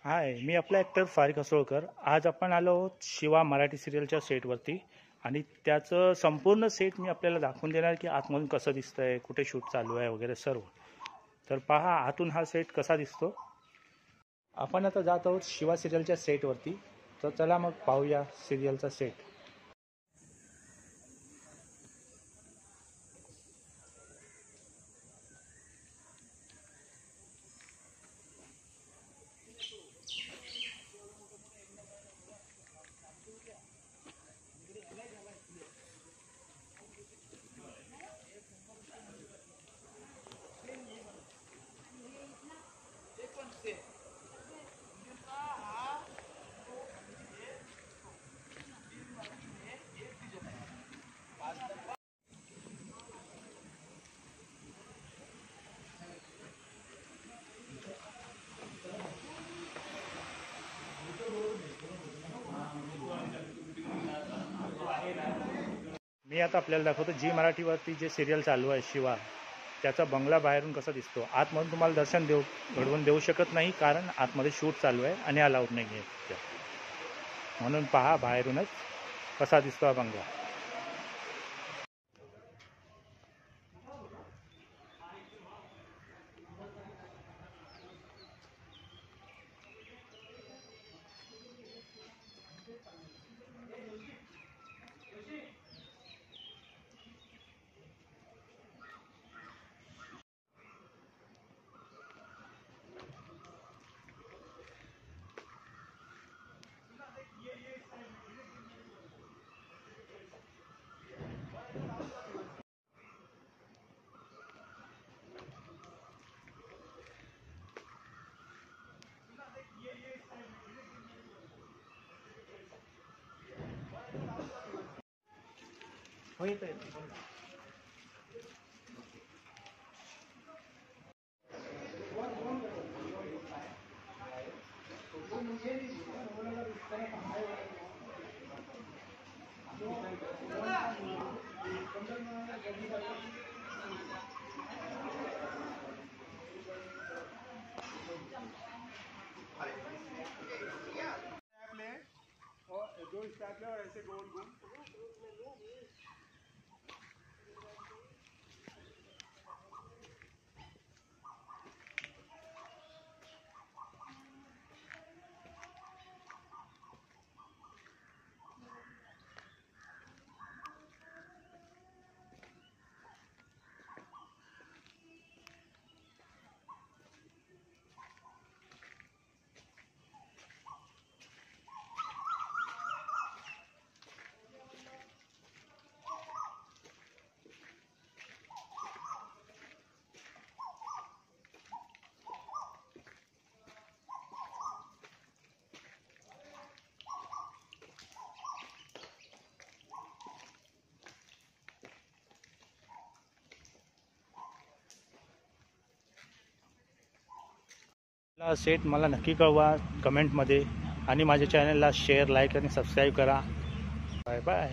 हाय, मी आपला ॲक्टर फारिक असोळकर. आज आपण आलो आहोत शिवा मराठी सिरियलच्या सेटवरती आणि त्याचं संपूर्ण सेट मी आपल्याला दाखवून देणार की आतमधून कसं दिसतंय, कुठे शूट चालू आहे वगैरे सर्व. तर पहा आतून हा सेट कसा दिसतो. आपण आता जात आहोत शिवा सिरियलच्या सेटवरती. तर चला मग पाहूया सिरियलचा सेट. मी आता आपल्याला दाखवतो जी मराठीवरती जे सिरियल चालू आहे शिवा, त्याचा बंगला बाहेरून कसा दिसतो. आतमधून तुम्हाला दर्शन घडवून देऊ शकत नाही, कारण आतमध्ये शूट चालू आहे आणि अलाउड नाही आहे. म्हणून पहा बाहेरूनच कसा दिसतो हा बंगला. हो येतो येतो. दो स्टेप और ऐसे गोल गोल सेट मला नक्की कळवा कमेंटमध्ये आणि माझ्या चॅनलला शेअर, लाईक आणि सबस्क्राईब करा. Bye bye.